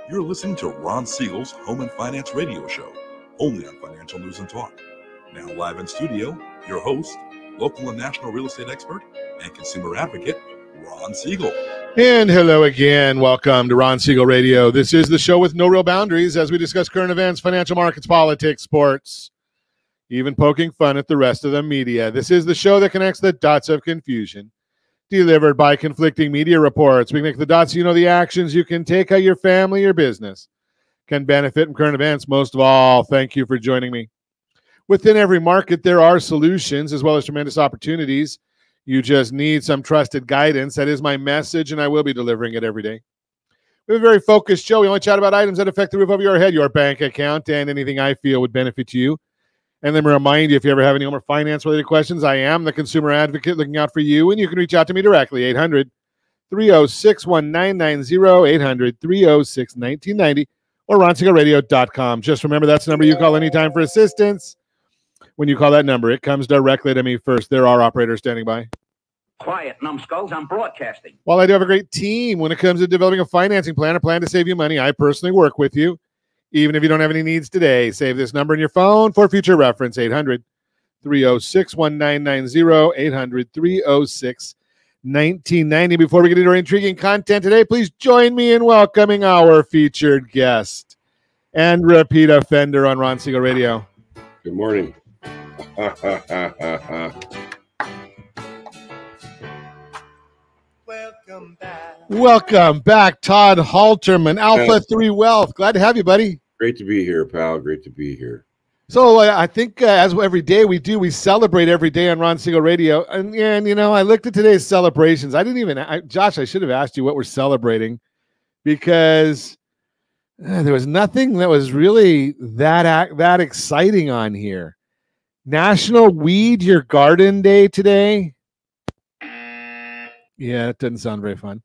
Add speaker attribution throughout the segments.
Speaker 1: You're listening to Ron Siegel's Home and Finance Radio Show, only on Financial News and Talk. Now live in studio, your host, local and national real estate expert and consumer advocate, Ron Siegel.
Speaker 2: And hello again. Welcome to Ron Siegel Radio. This is the show with no real boundaries as we discuss current events, financial markets, politics, sports, even poking fun at the rest of the media. This is the show that connects the dots of confusion, delivered by conflicting media reports. We connect the dots so you know the actions you can take, how your family or business can benefit from current events. Most of all, thank you for joining me. Within every market, there are solutions as well as tremendous opportunities. You just need some trusted guidance. That is my message, and I will be delivering it every day. We have a very focused show. We only chat about items that affect the roof over your head, your bank account, and anything I feel would benefit you. And let me remind you, if you ever have any home or finance-related questions, I am the consumer advocate looking out for you, and you can reach out to me directly, 800-306-1990, 800-306-1990, or ronsiegelradio.com. Just remember, that's the number you call anytime for assistance. When you call that number, it comes directly to me first. There are operators standing by.
Speaker 3: Quiet, numbskulls. I'm broadcasting.
Speaker 2: While I do have a great team when it comes to developing a financing plan, a plan to save you money, I personally work with you. Even if you don't have any needs today, save this number in your phone for future reference, 800-306-1990, 800-306-1990. Before we get into our intriguing content today, please join me in welcoming our featured guest and repeat offender on Ron Siegel Radio.
Speaker 4: Good morning.
Speaker 2: Welcome back, Todd Halterman, Alpha 3 Wealth. Glad to have you, buddy.
Speaker 4: Great to be here, pal. Great to be here.
Speaker 2: So I think as every day we celebrate every day on Ron Siegel Radio. And you know, I looked at today's celebrations. Josh, I should have asked you what we're celebrating because there was nothing that was really that exciting on here. National Weed Your Garden Day today. Yeah, it doesn't sound very fun.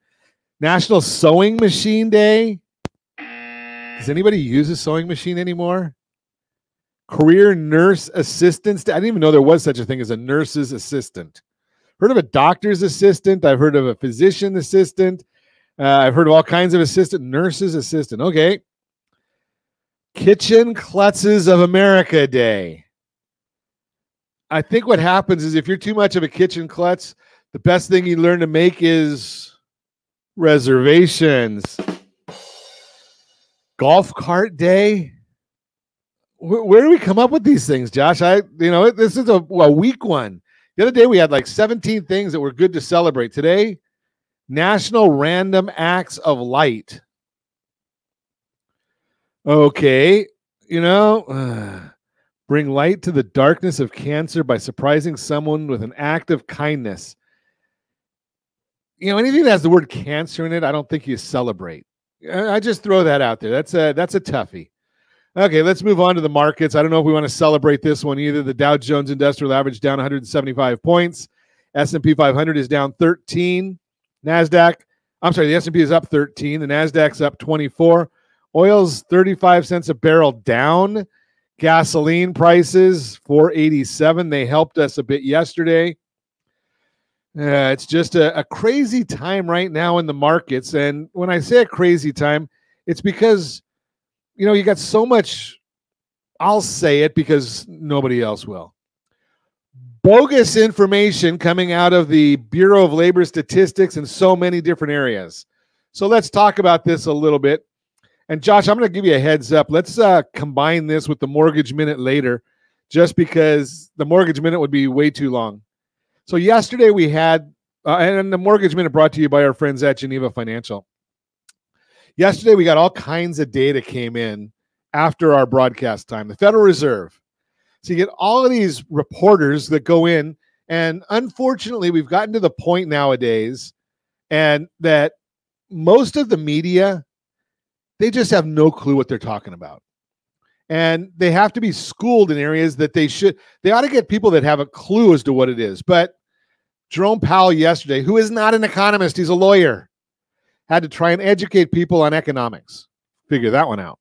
Speaker 2: National Sewing Machine Day. Does anybody use a sewing machine anymore? Career Nurse Assistants Day. I didn't even know there was such a thing as a nurse's assistant. Heard of a doctor's assistant. I've heard of a physician assistant. I've heard of all kinds of assistant. Nurse's assistant. Okay. Kitchen Klutzes of America Day. I think what happens is if you're too much of a kitchen klutz, the best thing you learn to make is reservations. Golf Cart Day. Where do we come up with these things, Josh? This is a weak one. The other day we had like 17 things that were good to celebrate. Today, National Random Acts of Light. Okay, bring light to the darkness of cancer by surprising someone with an act of kindness. Anything that has the word cancer in it, I don't think you celebrate. I just throw that out there. That's a toughie. Okay, let's move on to the markets. I don't know if we want to celebrate this one either. The Dow Jones Industrial Average down 175 points. S&P 500 is down 13. The S&P is up 13. The NASDAQ's up 24. Oil's 35 cents a barrel down. Gasoline prices, $4.87. They helped us a bit yesterday. It's just a crazy time right now in the markets. And when I say a crazy time, it's because, you got so much, I'll say it because nobody else will. Bogus information coming out of the Bureau of Labor Statistics in so many different areas. So let's talk about this a little bit. And Josh, I'm going to give you a heads up. Let's combine this with the Mortgage Minute later, just because the Mortgage Minute would be way too long. So yesterday we had, and the Mortgage Minute brought to you by our friends at Geneva Financial. Yesterday we got all kinds of data came in after our broadcast time. The Federal Reserve. So you get all of these reporters that go in, and unfortunately we've gotten to the point nowadays and that most of the media, they just have no clue what they're talking about. And they have to be schooled in areas that they ought to get people that have a clue as to what it is. But Jerome Powell yesterday, who is not an economist, he's a lawyer, had to try and educate people on economics. Figure that one out.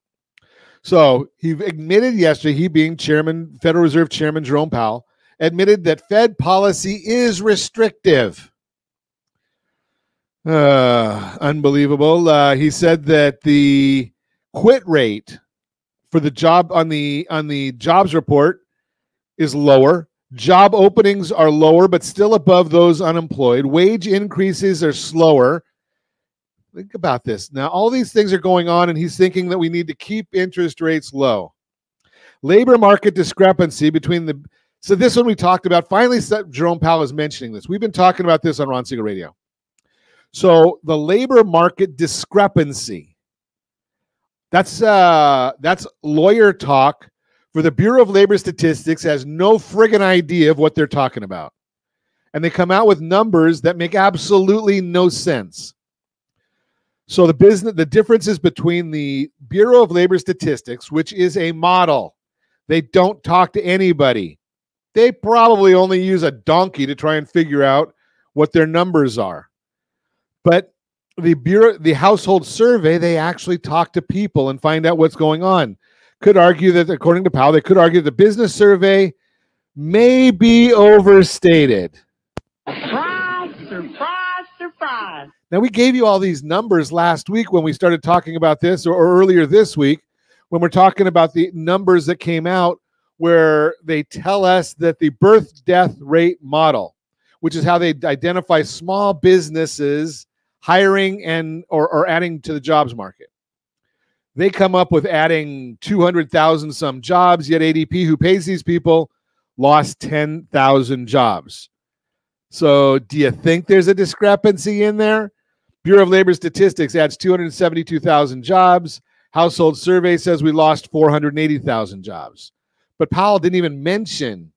Speaker 2: So he admitted yesterday, he being Federal Reserve Chairman Jerome Powell, admitted that Fed policy is restrictive. Unbelievable. He said that the Quit rate for the job on the jobs report is lower. Job openings are lower, but still above those unemployed. Wage increases are slower. Think about this. Now, all these things are going on, and he's thinking that we need to keep interest rates low. Labor market discrepancy between the... So this one we talked about. Finally, Jerome Powell is mentioning this. We've been talking about this on Ron Siegel Radio. So the labor market discrepancy, that's lawyer talk for the Bureau of Labor Statistics has no friggin' idea of what they're talking about. And they come out with numbers that make absolutely no sense. So the differences between the Bureau of Labor Statistics, which is a model, they don't talk to anybody. They probably only use a donkey to try and figure out what their numbers are. But the household survey, they actually talk to people and find out what's going on. Could argue that, according to Powell, they could argue the business survey may be overstated.
Speaker 5: Surprise, surprise, surprise.
Speaker 2: Now, we gave you all these numbers last week when we started talking about this, or earlier this week, when we're talking about the numbers that came out where they tell us that the birth-death rate model, which is how they identify small businesses hiring and or adding to the jobs market. They come up with adding 200,000 some jobs, yet ADP, who pays these people, lost 10,000 jobs. So do you think there's a discrepancy in there? Bureau of Labor Statistics adds 272,000 jobs. Household survey says we lost 480,000 jobs. But Powell didn't even mention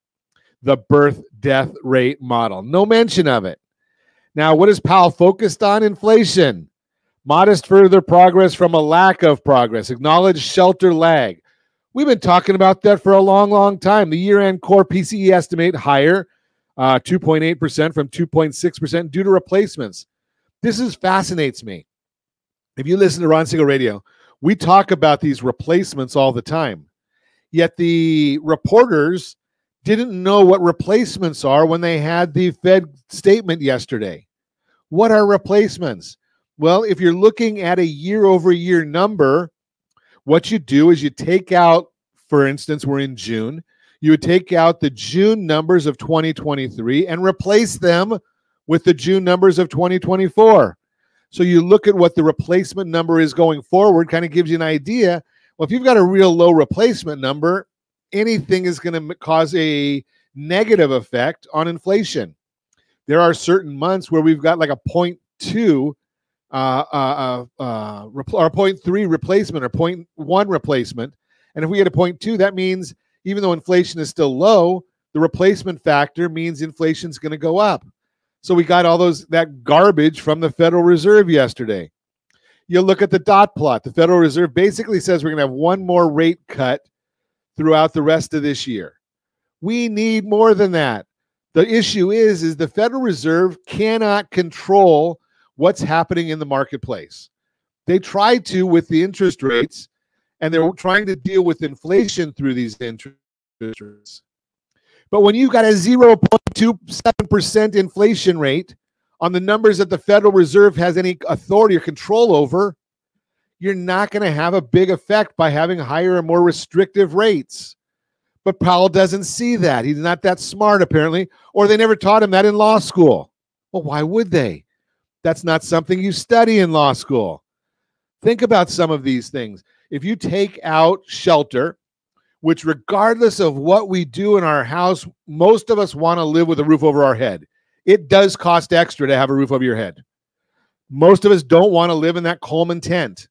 Speaker 2: the birth-death rate model. No mention of it. Now, what is Powell focused on? Inflation. Modest further progress from a lack of progress. Acknowledged shelter lag. We've been talking about that for a long, long time. The year-end core PCE estimate higher, 2.8% from 2.6% due to replacements. This fascinates me. If you listen to Ron Siegel Radio, we talk about these replacements all the time. Yet the reporters didn't know what replacements are when they had the Fed statement yesterday. What are replacements? Well, if you're looking at a year-over-year number, what you do is you take out, for instance, we're in June, you would take out the June numbers of 2023 and replace them with the June numbers of 2024. So you look at what the replacement number is going forward, kind of gives you an idea. Well, if you've got a real low replacement number, anything is going to cause a negative effect on inflation. There are certain months where we've got like a 0.2 or 0.3 replacement or 0.1 replacement. And if we get a 0.2, that means even though inflation is still low, the replacement factor means inflation is going to go up. So we got that garbage from the Federal Reserve yesterday. You look at the dot plot. The Federal Reserve basically says we're going to have one more rate cut throughout the rest of this year. We need more than that. The issue is the Federal Reserve cannot control what's happening in the marketplace. They try to with the interest rates, and they're trying to deal with inflation through these interest rates. But when you've got a 0.27% inflation rate on the numbers that the Federal Reserve has any authority or control over, you're not going to have a big effect by having higher and more restrictive rates. But Powell doesn't see that. He's not that smart, apparently, or they never taught him that in law school. Well, why would they? That's not something you study in law school. Think about some of these things. If you take out shelter, which regardless of what we do in our house, most of us want to live with a roof over our head. It does cost extra to have a roof over your head. Most of us don't want to live in that Coleman tent.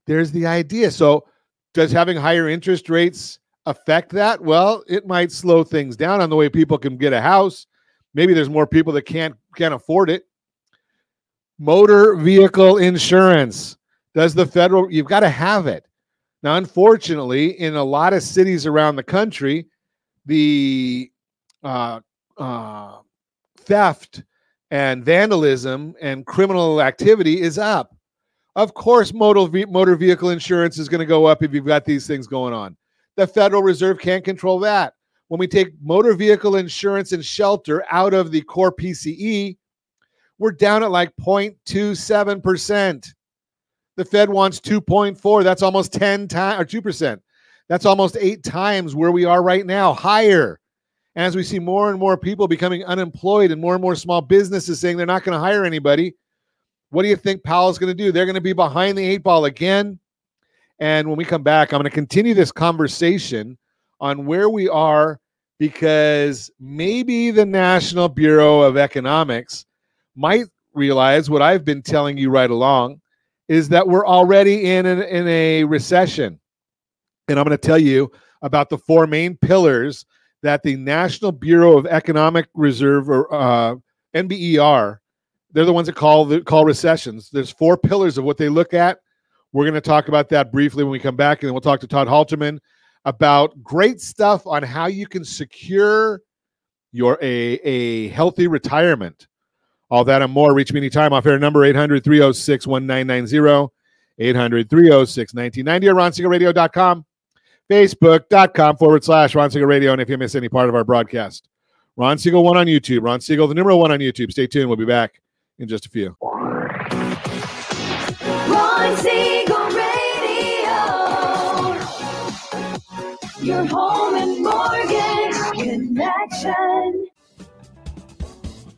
Speaker 2: There's the idea. So does having higher interest rates affect that? Well, it might slow things down on the way people can get a house. Maybe there's more people that can't afford it. Motor vehicle insurance. You've got to have it. Now, unfortunately, in a lot of cities around the country, the theft and vandalism and criminal activity is up. Of course, motor vehicle insurance is going to go up if you've got these things going on. The Federal Reserve can't control that. When we take motor vehicle insurance and shelter out of the core PCE, we're down at like 0.27%. The Fed wants 2.4. That's almost 10 times, or 2%. That's almost 8 times where we are right now, higher. And as we see more and more people becoming unemployed and more small businesses saying they're not going to hire anybody, what do you think Powell's going to do? They're going to be behind the 8 ball again. And when we come back, I'm going to continue this conversation on where we are, because maybe the National Bureau of Economics might realize what I've been telling you right along, is that we're already in a recession. And I'm going to tell you about the 4 main pillars that the National Bureau of Economic Reserve, or NBER, they're the ones that call recessions. There's 4 pillars of what they look at. We're going to talk about that briefly when we come back, and then we'll talk to Todd Halterman about great stuff on how you can secure a healthy retirement. All that and more. Reach me anytime. Off air number 800-306-1990, 800-306-1990, or RonSiegelRadio.com, Facebook.com/Ron Siegel Radio. And if you miss any part of our broadcast, Ron Siegel 1 on YouTube, Ron Siegel, the number 1 on YouTube. Stay tuned. We'll be back in just a few.
Speaker 6: Ron Siegel Radio, your home and mortgage connection.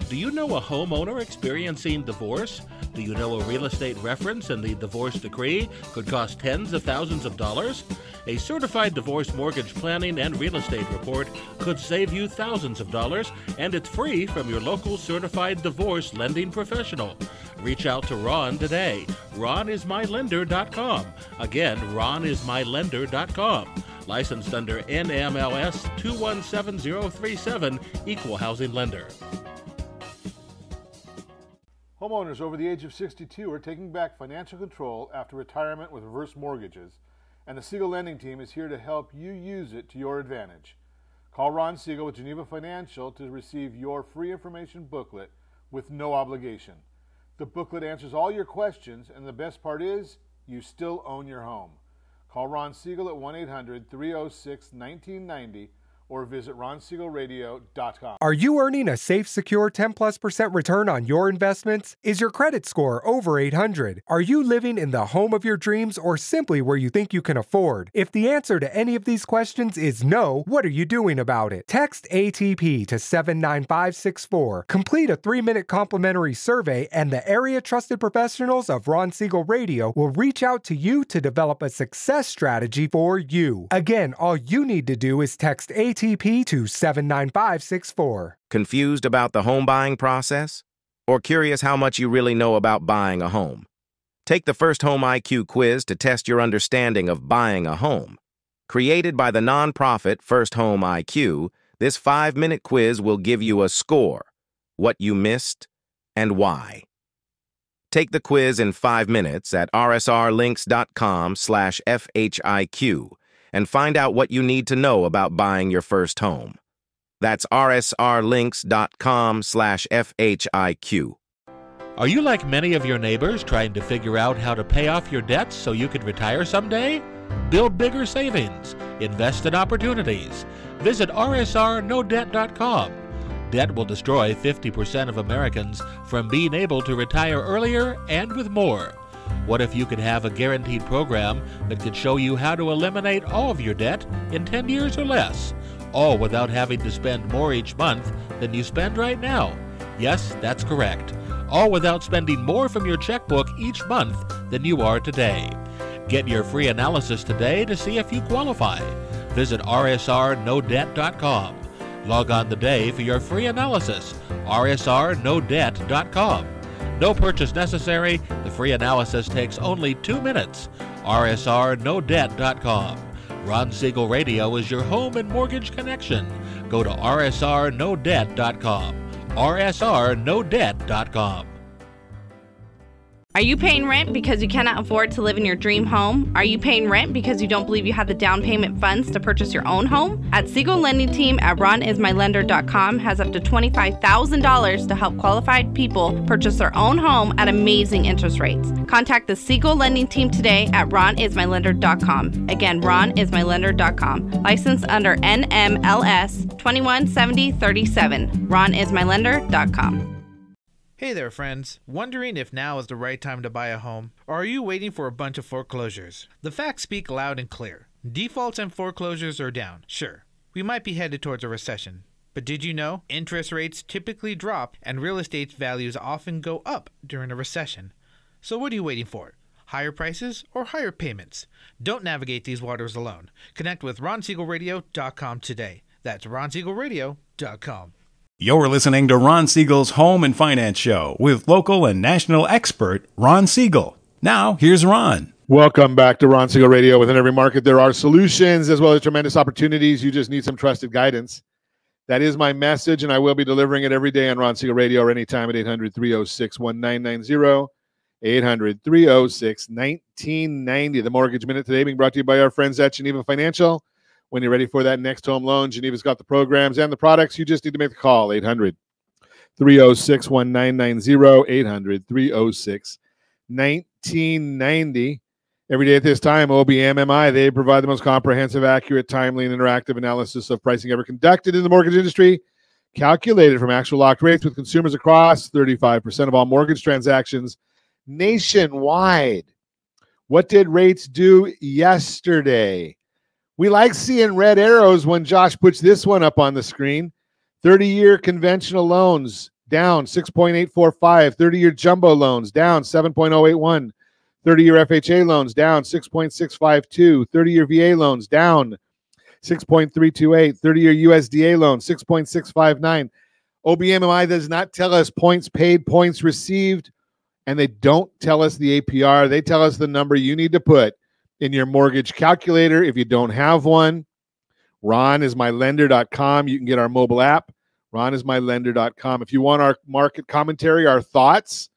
Speaker 7: Do you know a homeowner experiencing divorce? Do you know a real estate reference and the divorce decree could cost tens of thousands of dollars? A certified divorce mortgage planning and real estate report could save you thousands of dollars, and it's free from your local certified divorce lending professional. Reach out to Ron today. RonIsMyLender.com. Again, RonIsMyLender.com. Licensed under NMLS 217037, Equal Housing Lender.
Speaker 2: Homeowners over the age of 62 are taking back financial control after retirement with reverse mortgages, and the Siegel Lending Team is here to help you use it to your advantage. Call Ron Siegel with Geneva Financial to receive your free information booklet with no obligation. The booklet answers all your questions, and the best part is, you still own your home. Call Ron Siegel at 1-800-306-1990 or visit RonSiegelRadio.com.
Speaker 8: Are you earning a safe, secure 10+% return on your investments? Is your credit score over 800? Are you living in the home of your dreams or simply where you think you can afford? If the answer to any of these questions is no, what are you doing about it? Text ATP to 79564. Complete a 3-minute complimentary survey, and the area trusted professionals of Ron Siegel Radio will reach out to you to develop a success strategy for you. Again, all you need to do is text ATP to 79564.
Speaker 9: Confused about the home buying process? Or curious how much you really know about buying a home? Take the First Home IQ quiz to test your understanding of buying a home. Created by the nonprofit First Home IQ, this 5-minute quiz will give you a score, what you missed, and why. Take the quiz in 5 minutes at rsrlinks.com/FHIQ and find out what you need to know about buying your first home. That's rsrlinks.com/FHIQ.
Speaker 7: Are you like many of your neighbors trying to figure out how to pay off your debts so you could retire someday? Build bigger savings. Invest in opportunities. Visit rsrnodebt.com. Debt will destroy 50% of Americans from being able to retire earlier and with more. What if you could have a guaranteed program that could show you how to eliminate all of your debt in 10 years or less, all without having to spend more each month than you spend right now? Yes, that's correct. All without spending more from your checkbook each month than you are today. Get your free analysis today to see if you qualify. Visit rsrnodebt.com. Log on today for your free analysis, rsrnodebt.com. No purchase necessary. The free analysis takes only 2 minutes. rsrnodebt.com. Ron Siegel Radio is your home and mortgage connection. Go to rsrnodebt.com. rsrnodebt.com.
Speaker 10: Are you paying rent because you cannot afford to live in your dream home? Are you paying rent because you don't believe you have the down payment funds to purchase your own home? At Siegel Lending Team at RonIsMyLender.com has up to $25,000 to help qualified people purchase their own home at amazing interest rates. Contact the Siegel Lending Team today at RonIsMyLender.com. Again, RonIsMyLender.com. Licensed under NMLS 217037. RonIsMyLender.com.
Speaker 11: Hey there, friends. Wondering if now is the right time to buy a home? Or are you waiting for a bunch of foreclosures? The facts speak loud and clear. Defaults and foreclosures are down. Sure, we might be headed towards a recession. But did you know interest rates typically drop and real estate values often go up during a recession? So what are you waiting for? Higher prices or higher payments? Don't navigate these waters alone. Connect with RonSiegelRadio.com today. That's RonSiegelRadio.com.
Speaker 12: You're listening to Ron Siegel's Home and Finance Show with local and national expert Ron Siegel. Now, here's Ron.
Speaker 2: Welcome back to Ron Siegel Radio. Within every market, there are solutions as well as tremendous opportunities. You just need some trusted guidance. That is my message, and I will be delivering it every day on Ron Siegel Radio or anytime at 800-306-1990, 800-306-1990. The Mortgage Minute today being brought to you by our friends at Geneva Financial. When you're ready for that next home loan, Geneva's got the programs and the products. You just need to make the call, 800-306-1990, 800-306-1990. Every day at this time, OBMMI, they provide the most comprehensive, accurate, timely, and interactive analysis of pricing ever conducted in the mortgage industry, calculated from actual locked rates with consumers across 35% of all mortgage transactions nationwide. What did rates do yesterday? We like seeing red arrows when Josh puts this one up on the screen. 30-year conventional loans down 6.845. 30-year jumbo loans down 7.081. 30-year FHA loans down 6.652. 30-year VA loans down 6.328. 30-year USDA loans 6.659. OBMMI does not tell us points paid, points received, and they don't tell us the APR. They tell us the number you need to put in your mortgage calculator. If you don't have one, ronismylender.com. You can get our mobile app, ronismylender.com. If you want our market commentary, our thoughts,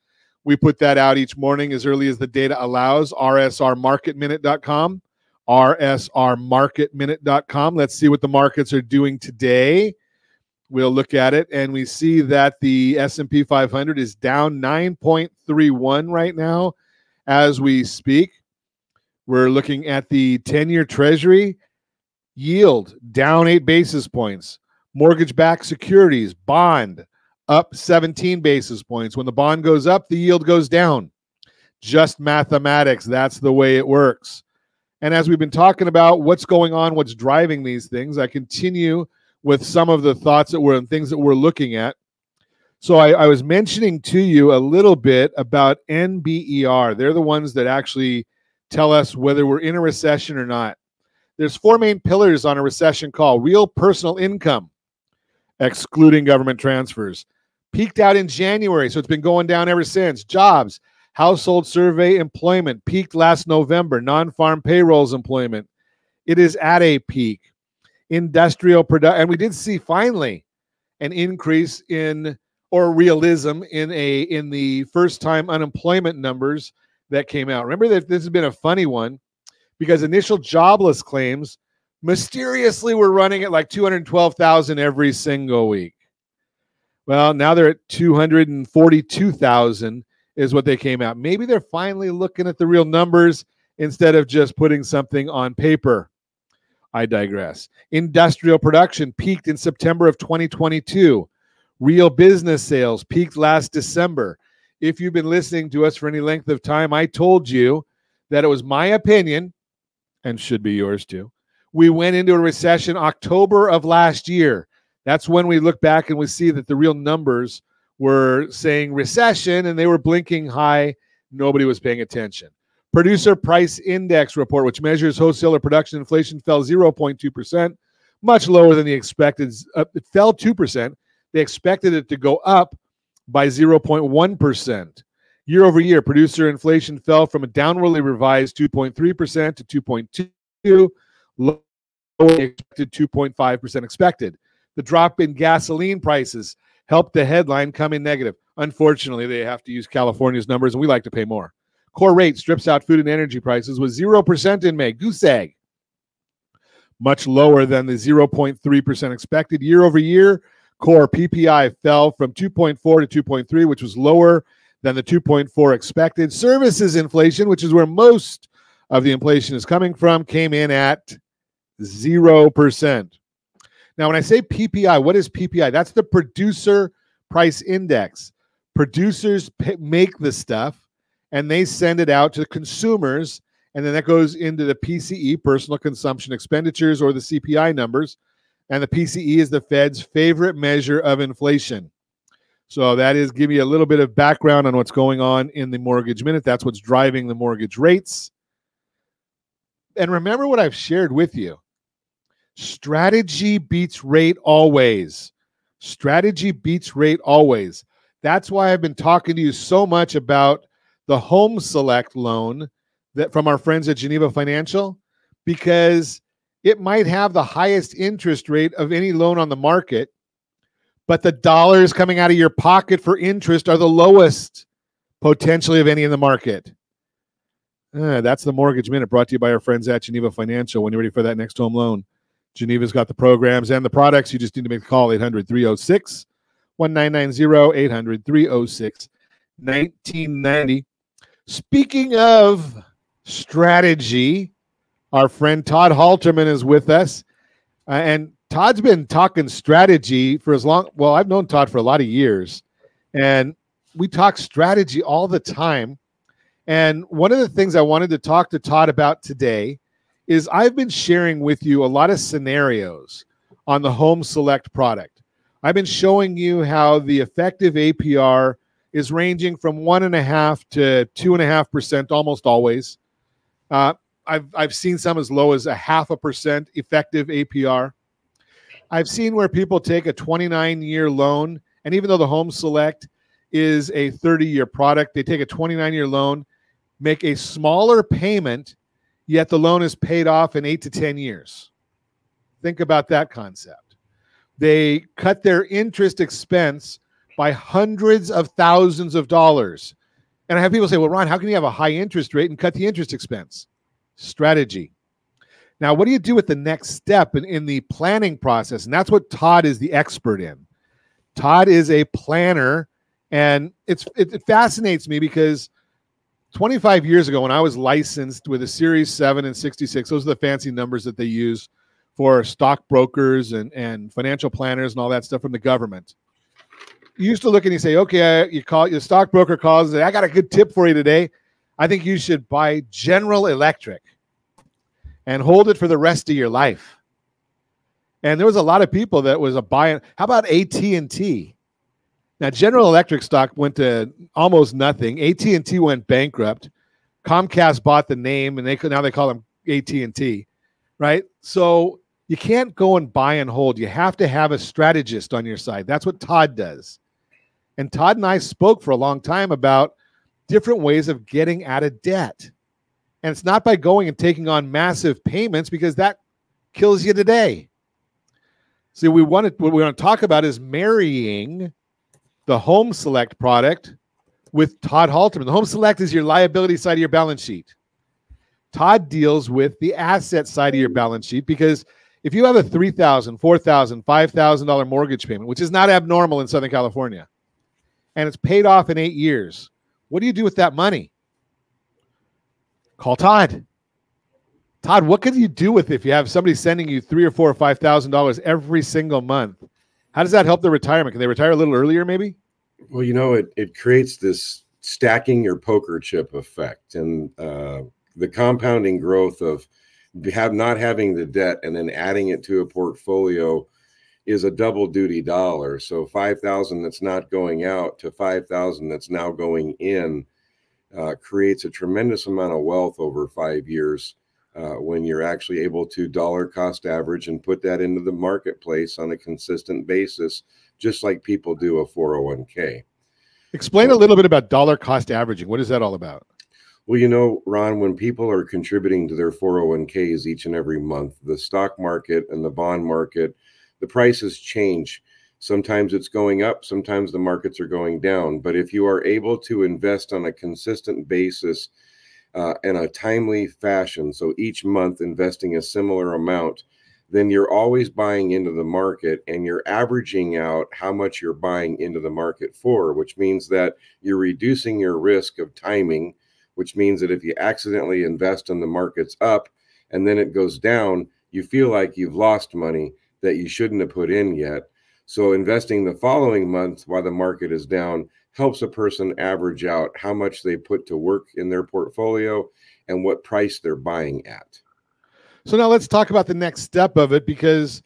Speaker 2: we put that out each morning as early as the data allows, rsrmarketminute.com, rsrmarketminute.com. Let's see what the markets are doing today. We'll look at it, and we see that the S&P 500 is down 9.31 right now as we speak. We're looking at the 10-year Treasury yield down 8 basis points. Mortgage-backed securities, bond, up 17 basis points. When the bond goes up, the yield goes down. Just mathematics. That's the way it works. And as we've been talking about what's going on, what's driving these things, I continue with some of the thoughts that were and things that we're looking at. So I was mentioning to you a little bit about NBER. They're the ones that actually tell us whether we're in a recession or not. There's 4 main pillars on a recession call. Real personal income, excluding government transfers, peaked out in January, so it's been going down ever since. Jobs, household survey employment, peaked last November. Non-farm payrolls employment, it is at a peak. Industrial production, and we did see finally an increase in, or realism in the first-time unemployment numbers that came out. Remember that this has been a funny one because initial jobless claims mysteriously were running at like 212,000 every single week. Well, now they're at 242,000 is what they came out. Maybe they're finally looking at the real numbers instead of just putting something on paper. I digress. Industrial production peaked in September of 2022. Real business sales peaked last December. If you've been listening to us for any length of time, I told you that it was my opinion, and should be yours too. We went into a recession October of last year. That's when we look back and we see that the real numbers were saying recession and they were blinking high. Nobody was paying attention. Producer Price Index report, which measures wholesaler production inflation, fell 0.2%, much lower than the expected. It fell 2%. They expected it to go up by 0.1%. Year over year, producer inflation fell from a downwardly revised 2.3% to 2.2%, lower than expected 2.5% expected. The drop in gasoline prices helped the headline come in negative. Unfortunately, they have to use California's numbers, and we like to pay more. Core rate strips out food and energy prices was 0% in May. Goose egg. Much lower than the 0.3% expected. Year over year, core PPI fell from 2.4 to 2.3, which was lower than the 2.4 expected. Services inflation, which is where most of the inflation is coming from, came in at 0%. Now, when I say PPI, what is PPI? That's the Producer Price Index. Producers make the stuff, and they send it out to consumers, and then that goes into the PCE, personal consumption expenditures, or the CPI numbers. And the PCE is the Fed's favorite measure of inflation. So that is give you a little bit of background on what's going on in the mortgage minute. That's what's driving the mortgage rates. And remember what I've shared with you. Strategy beats rate always. Strategy beats rate always. That's why I've been talking to you so much about the Home Select loan that from our friends at Geneva Financial, because it might have the highest interest rate of any loan on the market, but the dollars coming out of your pocket for interest are the lowest potentially of any in the market. That's the Mortgage Minute, brought to you by our friends at Geneva Financial. When you're ready for that next home loan, Geneva's got the programs and the products. You just need to make a call, 800-306-1990, 800-306-1990. Speaking of strategy, our friend Todd Halterman is with us. And Todd's been talking strategy for as long. Well, I've known Todd for a lot of years. And we talk strategy all the time. And one of the things I wanted to talk to Todd about today is I've been sharing with you a lot of scenarios on the Home Select product. I've been showing you how the effective APR is ranging from 1.5% to 2.5% almost always. I've seen some as low as 0.5% effective APR. I've seen where people take a 29-year loan, and even though the Home Select is a 30-year product, they take a 29-year loan, make a smaller payment, yet the loan is paid off in 8 to 10 years. Think about that concept. They cut their interest expense by hundreds of thousands of dollars. And I have people say, well, Ron, how can you have a high interest rate and cut the interest expense? Strategy. Now, what do you do with the next step in the planning process? And that's what Todd is the expert in. Todd is a planner, and it fascinates me because 25 years ago when I was licensed with a Series 7 and 66, those are the fancy numbers that they use for stockbrokers and financial planners and all that stuff from the government. You used to look and you say, okay, your stockbroker calls and say, I got a good tip for you today. I think you should buy General Electric and hold it for the rest of your life. And there was a lot of people that was a buying. How about AT&T? Now, General Electric stock went to almost nothing. AT&T went bankrupt. Comcast bought the name, and now they call them AT&T, right? So you can't go and buy and hold. You have to have a strategist on your side. That's what Todd does. And Todd and I spoke for a long time about different ways of getting out of debt. And it's not by going and taking on massive payments, because that kills you today. See, what we want to talk about is marrying the Home Select product with Todd Halterman. The Home Select is your liability side of your balance sheet. Todd deals with the asset side of your balance sheet, because if you have a $3,000, $4,000, $5,000 mortgage payment, which is not abnormal in Southern California, and it's paid off in 8 years, what do you do with that money? Call Todd. Todd, what can you do with it if you have somebody sending you $3,000 or $4,000 or $5,000 every single month? How does that help their retirement? Can they retire a little earlier, maybe?
Speaker 4: Well, it creates this stacking your poker chip effect, and the compounding growth of not having the debt and then adding it to a portfolio is a double duty dollar. So 5,000 that's not going out to 5,000 that's now going in creates a tremendous amount of wealth over 5 years when you're actually able to dollar cost average and put that into the marketplace on a consistent basis, just like people do a 401k.
Speaker 2: Explain a little bit about dollar cost averaging. What is that all about?
Speaker 4: Well, Ron, when people are contributing to their 401ks each and every month, the stock market and the bond market, the prices change. Sometimes it's going up, sometimes the markets are going down. But if you are able to invest on a consistent basis in a timely fashion, so each month investing a similar amount, then you're always buying into the market, and you're averaging out how much you're buying into the market for, which means that you're reducing your risk of timing, which means that if you accidentally invest in the markets up and then it goes down, you feel like you've lost money that you shouldn't have put in yet. So investing the following month while the market is down helps a person average out how much they put to work in their portfolio and what price they're buying at.
Speaker 2: So now let's talk about the next step of it, because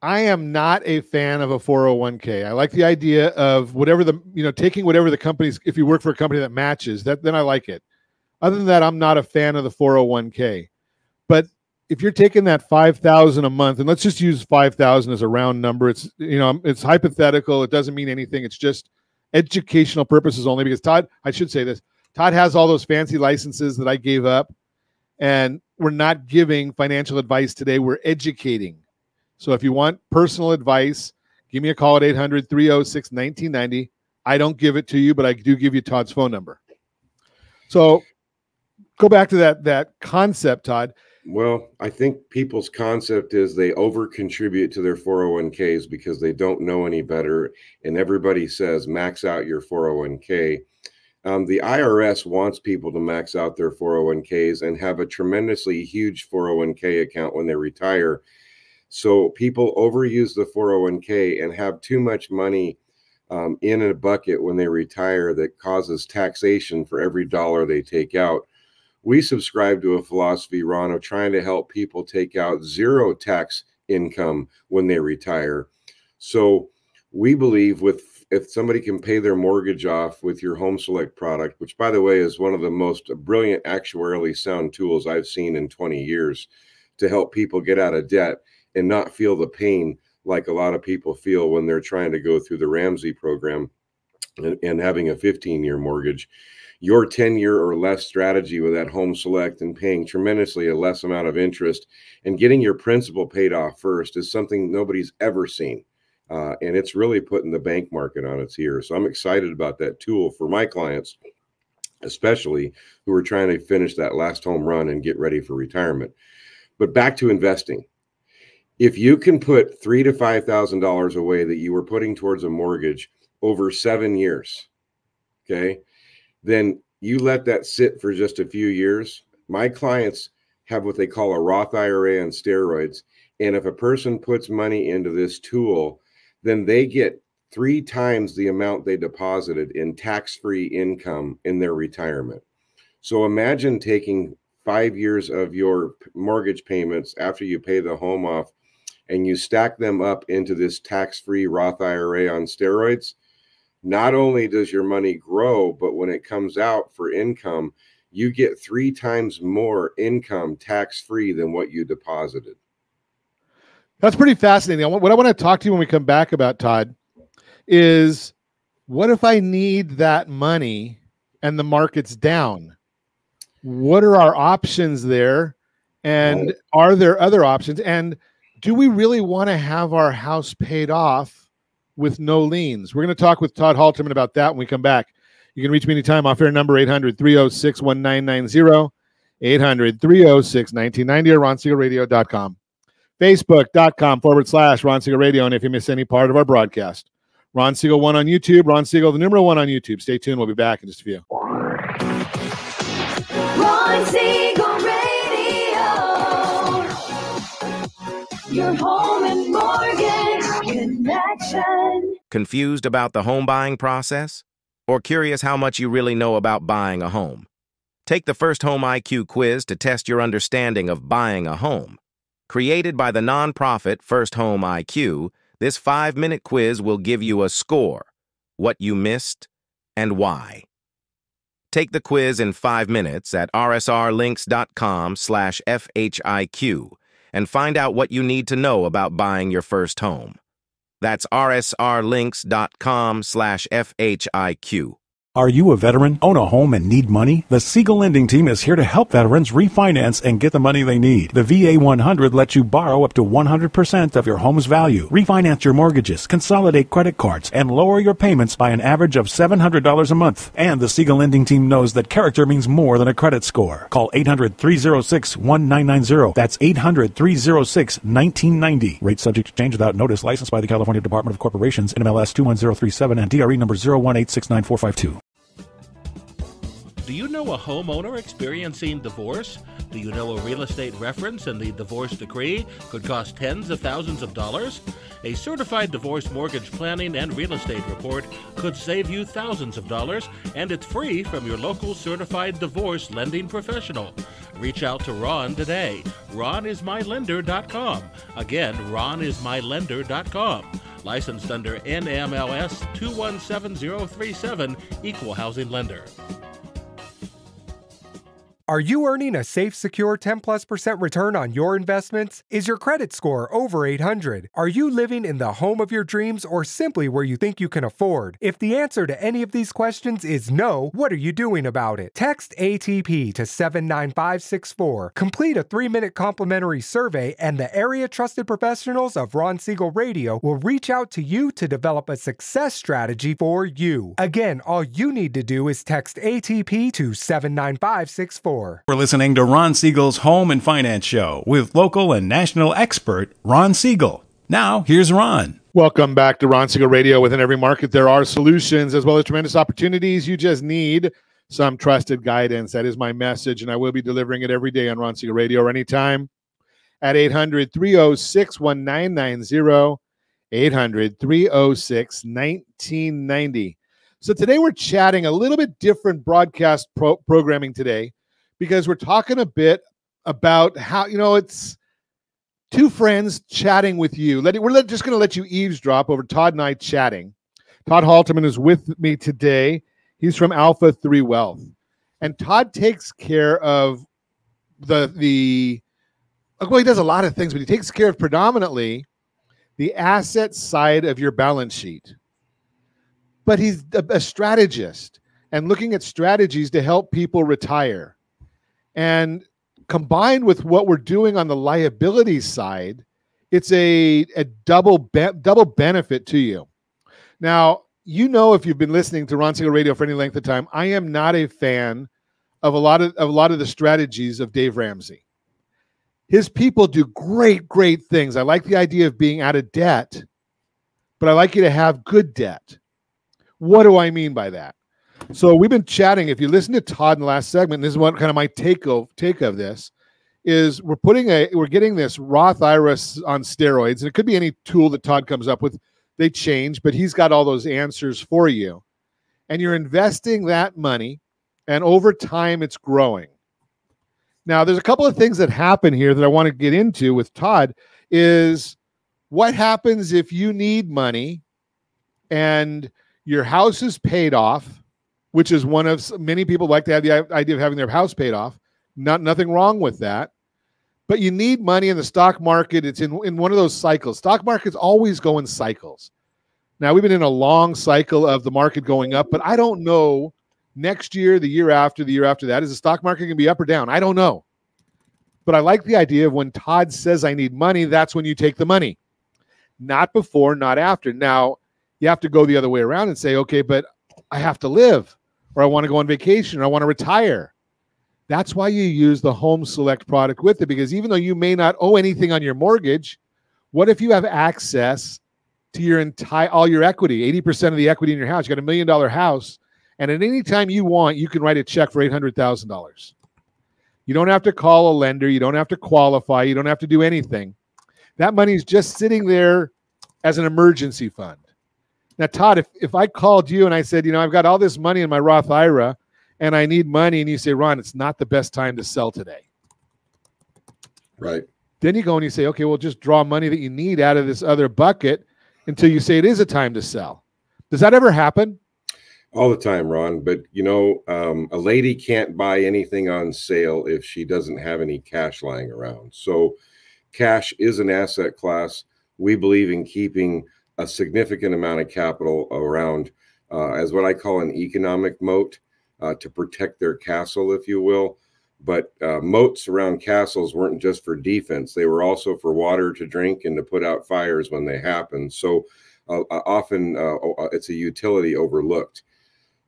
Speaker 2: I am not a fan of a 401k. I like the idea of whatever taking whatever the company's, if you work for a company that matches that, then I like it. Other than that, I'm not a fan of the 401k. But if you're taking that $5,000 a month, and let's just use 5,000 as a round number, it's hypothetical. It doesn't mean anything. It's just educational purposes only, because Todd has all those fancy licenses that I gave up, and we're not giving financial advice today. We're educating. So if you want personal advice, give me a call at 800-306-1990. I don't give it to you, but I do give you Todd's phone number. So go back to that concept, Todd.
Speaker 4: Well, I think people's concept is they over contribute to their 401ks because they don't know any better. And everybody says max out your 401k. The IRS wants people to max out their 401ks and have a tremendously huge 401k account when they retire. So people overuse the 401k and have too much money in a bucket when they retire that causes taxation for every dollar they take out. We subscribe to a philosophy, Ron, of trying to help people take out zero tax income when they retire. So we believe if somebody can pay their mortgage off with your Home Select product, which, by the way, is one of the most brilliant actuarially sound tools I've seen in 20 years to help people get out of debt and not feel the pain like a lot of people feel when they're trying to go through the Ramsey program and having a 15-year mortgage. Your 10-year or less strategy with that Home Select and paying tremendously a less amount of interest and getting your principal paid off first is something nobody's ever seen. And it's really putting the bank market on its ears. So I'm excited about that tool for my clients, especially who are trying to finish that last home run and get ready for retirement. But back to investing. If you can put $3,000 to $5,000 away that you were putting towards a mortgage over 7 years, okay, then you let that sit for just a few years. My clients have what they call a Roth IRA on steroids. And if a person puts money into this tool, then they get 3 times the amount they deposited in tax-free income in their retirement. So imagine taking 5 years of your mortgage payments after you pay the home off and you stack them up into this tax-free Roth IRA on steroids. Not only does your money grow, but when it comes out for income, you get 3 times more income tax-free than what you deposited.
Speaker 2: That's pretty fascinating. What I want to talk to you when we come back about, Todd, is what if I need that money and the market's down? What are our options there? And are there other options? And do we really want to have our house paid off with no liens? We're going to talk with Todd Halterman about that when we come back. You can reach me anytime off air number 800-306-1990, 800-306-1990, or RonSiegelRadio.com. Facebook.com/Ron Siegel Radio. And if you miss any part of our broadcast, Ron Siegel 1 on YouTube, Ron Siegel, the number 1 on YouTube. Stay tuned. We'll be back in just a few.
Speaker 6: Ron Siegel Radio, your home and mortgage connection.
Speaker 9: Confused about the home buying process? Or curious how much you really know about buying a home? Take the first Home IQ quiz to test your understanding of buying a home. Created by the nonprofit First Home IQ, this 5-minute quiz will give you a score, what you missed, and why. Take the quiz in 5 minutes at rsrlinks.com/FHIQ and find out what you need to know about buying your first home. That's rsrlinks.com/FHIQ.
Speaker 12: Are you a veteran, own a home, and need money? The Siegel Lending Team is here to help veterans refinance and get the money they need. The VA 100 lets you borrow up to 100% of your home's value, refinance your mortgages, consolidate credit cards, and lower your payments by an average of $700 a month. And the Siegel Lending Team knows that character means more than a credit score. Call 800-306-1990. That's 800-306-1990. Rate subject to change without notice. Licensed by the California Department of Corporations, NMLS 21037, and DRE number 018694452.
Speaker 7: Do you know a homeowner experiencing divorce? Do you know a real estate reference in the divorce decree could cost tens of thousands of dollars? A certified divorce mortgage planning and real estate report could save you thousands of dollars, and it's free from your local certified divorce lending professional. Reach out to Ron today. RonIsMyLender.com. Again, RonIsMyLender.com. Licensed under NMLS 217037, Equal Housing Lender.
Speaker 8: Are you earning a safe, secure 10+% return on your investments? Is your credit score over 800? Are you living in the home of your dreams or simply where you think you can afford? If the answer to any of these questions is no, what are you doing about it? Text ATP to 79564. Complete a 3-minute complimentary survey, and the area trusted professionals of Ron Siegel Radio will reach out to you to develop a success strategy for you. Again, all you need to do is text ATP to 79564.
Speaker 12: We're listening to Ron Siegel's Home and Finance Show with local and national expert Ron Siegel. Now, here's Ron.
Speaker 2: Welcome back to Ron Siegel Radio. Within every market, there are solutions as well as tremendous opportunities. You just need some trusted guidance. That is my message, and I will be delivering it every day on Ron Siegel Radio or anytime at 800-306-1990, 800-306-1990. So today we're chatting a little bit different broadcast programming today, because we're talking a bit about how, it's two friends chatting with you. We're just going to let you eavesdrop over Todd and I chatting. Todd Halterman is with me today. He's from Alpha 3 Wealth. And Todd takes care of well, he does a lot of things, but he takes care of predominantly the asset side of your balance sheet. But he's a strategist and looking at strategies to help people retire. And combined with what we're doing on the liability side, it's a double benefit to you. Now, if you've been listening to Ron Siegel Radio for any length of time, I am not a fan of a lot of the strategies of Dave Ramsey. His people do great things. I like the idea of being out of debt, but I like you to have good debt. What do I mean by that? So we've been chatting. If you listen to Todd in the last segment, this is what kind of my take of this is. We're getting this Roth IRA on steroids, and it could be any tool that Todd comes up with. They change, but he's got all those answers for you. And you're investing that money, and over time it's growing. Now, there's a couple of things that happen here that I want to get into with Todd. Is what happens if you need money and your house is paid off, which is one of many people like to have the idea of having their house paid off. Nothing wrong with that. But you need money in the stock market. It's in one of those cycles. Stock markets always go in cycles. Now, we've been in a long cycle of the market going up, but I don't know next year, the year after that, is the stock market going to be up or down? I don't know. But I like the idea of when Todd says I need money, that's when you take the money. Not before, not after. Now, you have to go the other way around and say, okay, but I have to live, or I want to go on vacation, or I want to retire. That's why you use the Home Select product with it, because even though you may not owe anything on your mortgage, what if you have access to all your equity, 80% of the equity in your house? You got $1 million house, and at any time you want, you can write a check for $800,000. You don't have to call a lender. You don't have to qualify. You don't have to do anything. That money is just sitting there as an emergency fund. Now, Todd, if I called you and I said, I've got all this money in my Roth IRA and I need money, and you say, Ron, it's not the best time to sell today.
Speaker 4: Right.
Speaker 2: Then you go and you say, okay, well, just draw money that you need out of this other bucket until you say it is a time to sell. Does that ever happen?
Speaker 4: All the time, Ron. But, a lady can't buy anything on sale if she doesn't have any cash lying around. So cash is an asset class. We believe in keeping a significant amount of capital around as what I call an economic moat to protect their castle, if you will. But moats around castles weren't just for defense. They were also for water to drink and to put out fires when they happen. So often it's a utility overlooked.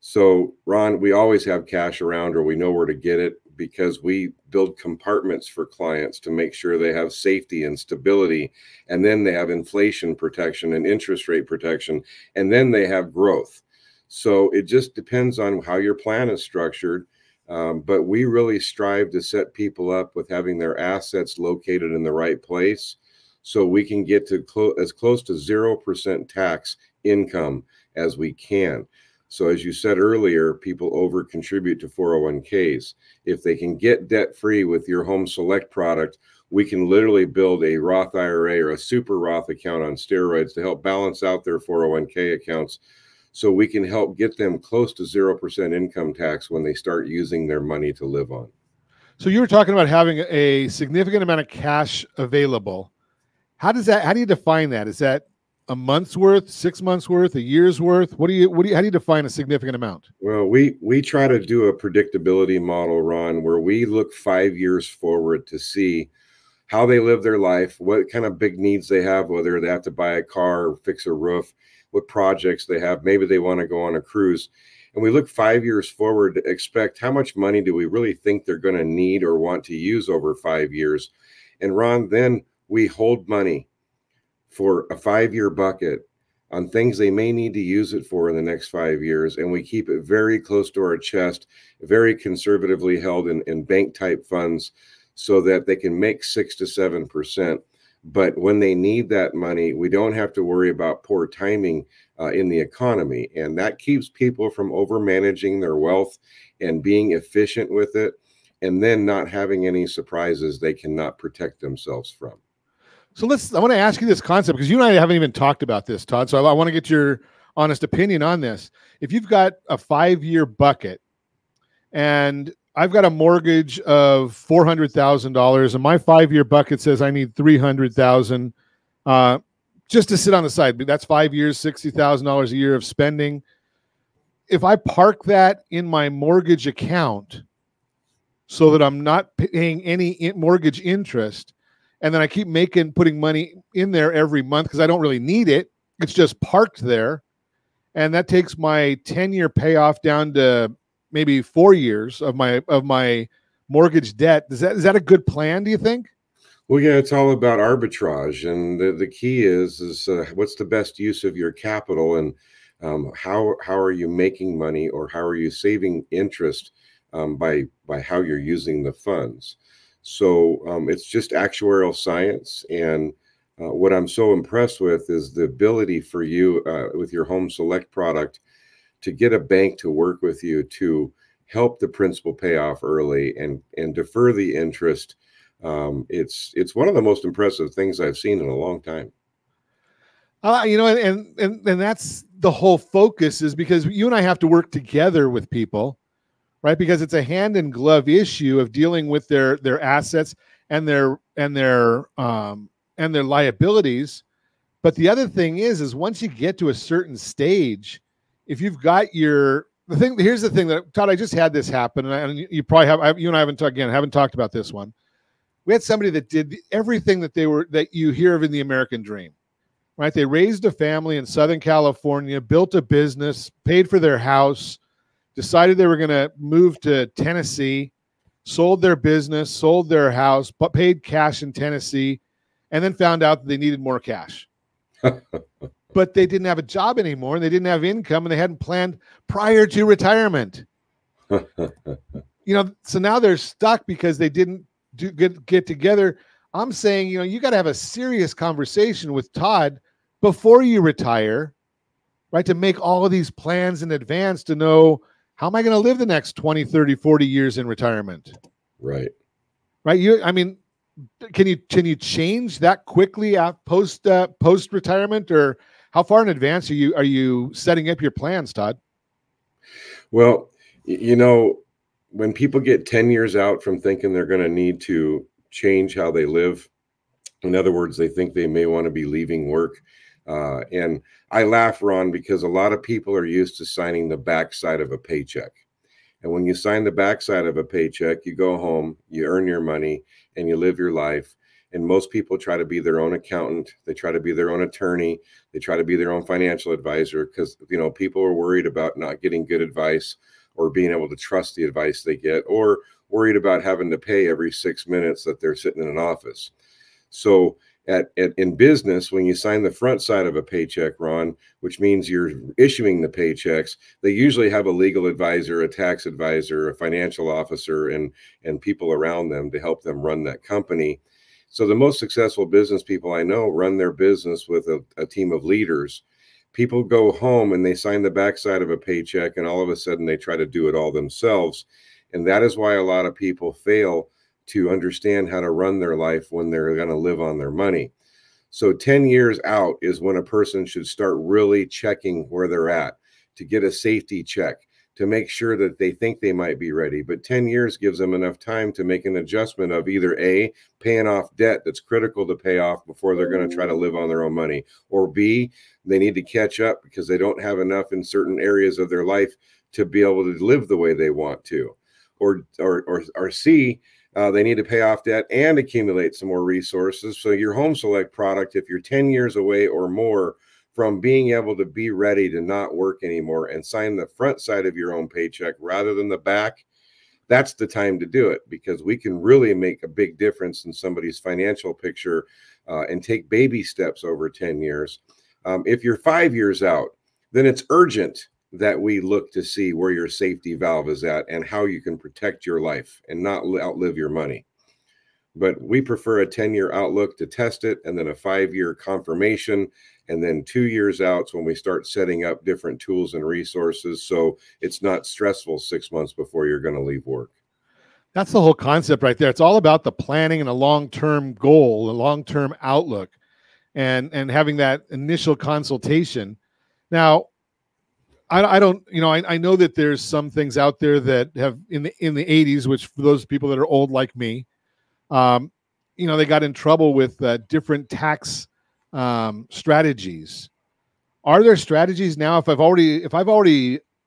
Speaker 4: So, Ron, we always have cash around, or we know where to get it, because we build compartments for clients to make sure they have safety and stability, and then they have inflation protection and interest rate protection, and then they have growth. So it just depends on how your plan is structured. But we really strive to set people up with having their assets located in the right place, so we can get to as close to 0% tax income as we can. So as you said earlier, people over contribute to 401ks. If they can get debt free with your Home Select product, we can literally build a Roth IRA or a super Roth account on steroids to help balance out their 401k accounts, so we can help get them close to 0% income tax when they start using their money to live on.
Speaker 2: So you were talking about having a significant amount of cash available. How do you define that? Is that a month's worth, 6 months worth, a year's worth? How do you define a significant amount?
Speaker 4: Well, we try to do a predictability model, Ron, where we look 5 years forward to see how they live their life, what kind of big needs they have, whether they have to buy a car or fix a roof, what projects they have. Maybe they want to go on a cruise. And we look 5 years forward to expect how much money do we really think they're going to need or want to use over 5 years. And Ron, then we hold money for a 5-year bucket on things they may need to use it for in the next 5 years. And we keep it very close to our chest, very conservatively held in bank type funds, so that they can make 6 to 7%. But when they need that money, we don't have to worry about poor timing in the economy. And that keeps people from over managing their wealth and being efficient with it, and then not having any surprises they cannot protect themselves from.
Speaker 2: So I want to ask you this concept, because you and I haven't even talked about this, Todd. So I want to get your honest opinion on this. If you've got a 5-year bucket and I've got a mortgage of $400,000 and my 5-year bucket says I need $300,000 just to sit on the side. That's 5 years, $60,000 a year of spending. If I park that in my mortgage account so that I'm not paying any mortgage interest, and then I keep putting money in there every month because I don't really need it, it's just parked there, and that takes my 10-year payoff down to maybe 4 years of my mortgage debt. Is that a good plan, do you think?
Speaker 4: Well, yeah, it's all about arbitrage, and the key is what's the best use of your capital, and how are you making money, or how are you saving interest by how you're using the funds. So it's just actuarial science, and what I'm so impressed with is the ability for you with your Home Select product to get a bank to work with you to help the principal pay off early and defer the interest. It's one of the most impressive things I've seen in a long time.
Speaker 2: And that's the whole focus, is because you and I have to work together with people, right? Because it's a hand in glove issue of dealing with their assets and their liabilities. But the other thing is once you get to a certain stage, if you've got here's the thing that, Todd, I just had this happen, and you probably have, you and I haven't talked about this one. We had somebody that did everything that you hear of in the American dream, right? They raised a family in Southern California, built a business, paid for their house, decided they were going to move to Tennessee, sold their business, sold their house, but paid cash in Tennessee, and then found out that they needed more cash. But they didn't have a job anymore, and they didn't have income, and they hadn't planned prior to retirement. So now they're stuck because they didn't get together. I'm saying, you got to have a serious conversation with Todd before you retire, right? To make all of these plans in advance to know, how am I going to live the next 20, 30, 40 years in retirement?
Speaker 4: Right.
Speaker 2: Right. Can you change that quickly post retirement, or how far in advance are you setting up your plans, Todd?
Speaker 4: Well, when people get 10 years out from thinking they're going to need to change how they live, in other words, they think they may want to be leaving work. And I laugh, Ron, because a lot of people are used to signing the backside of a paycheck. And when you sign the backside of a paycheck, you go home, you earn your money, and you live your life. And most people try to be their own accountant. They try to be their own attorney. They try to be their own financial advisor, because, people are worried about not getting good advice, or being able to trust the advice they get, or worried about having to pay every 6 minutes that they're sitting in an office. So In business, when you sign the front side of a paycheck, Ron, which means you're issuing the paychecks, they usually have a legal advisor, a tax advisor, a financial officer, and people around them to help them run that company. So the most successful business people I know run their business with a team of leaders. People go home and they sign the backside of a paycheck, and all of a sudden they try to do it all themselves. And that is why a lot of people fail to understand how to run their life when they're going to live on their money. So 10 years out is when a person should start really checking where they're at, to get a safety check, to make sure that they think they might be ready. But 10 years gives them enough time to make an adjustment of either A, paying off debt that's critical to pay off before they're going to try to live on their own money, or B, they need to catch up because they don't have enough in certain areas of their life to be able to live the way they want to, or C, they need to pay off debt and accumulate some more resources. So your Home Select product, if you're 10 years away or more from being able to be ready to not work anymore and sign the front side of your own paycheck rather than the back, that's the time to do it, because we can really make a big difference in somebody's financial picture and take baby steps over 10 years. If you're 5 years out, then it's urgent that we look to see where your safety valve is at and how you can protect your life and not outlive your money. But we prefer a 10-year outlook to test it, and then a 5-year confirmation, and then 2 years out is when we start setting up different tools and resources, so it's not stressful 6 months before you're going to leave work.
Speaker 2: That's the whole concept right there. It's all about the planning and a long-term goal, a long-term outlook, and having that initial consultation. Now, I don't, I know that there's some things out there that have in the 80s, which for those people that are old like me, they got in trouble with different tax strategies. Are there strategies now? If I've already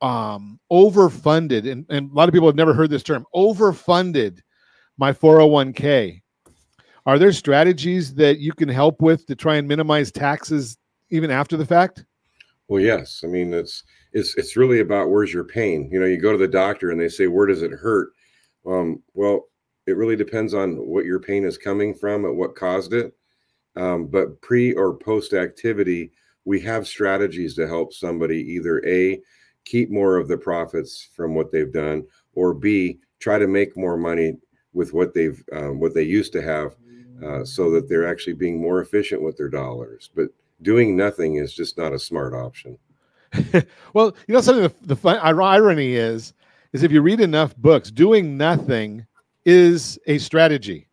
Speaker 2: overfunded, and a lot of people have never heard this term, overfunded my 401k, are there strategies that you can help with to try and minimize taxes even after the fact?
Speaker 4: Well, yes. I mean, it's really about where's your pain. You go to the doctor and they say, where does it hurt? Well, it really depends on what your pain is coming from and what caused it. But pre or post activity, we have strategies to help somebody either A, keep more of the profits from what they've done, or B, try to make more money with what they used to have, so that they're actually being more efficient with their dollars. But doing nothing is just not a smart option.
Speaker 2: Well, something the fun irony is if you read enough books, doing nothing is a strategy,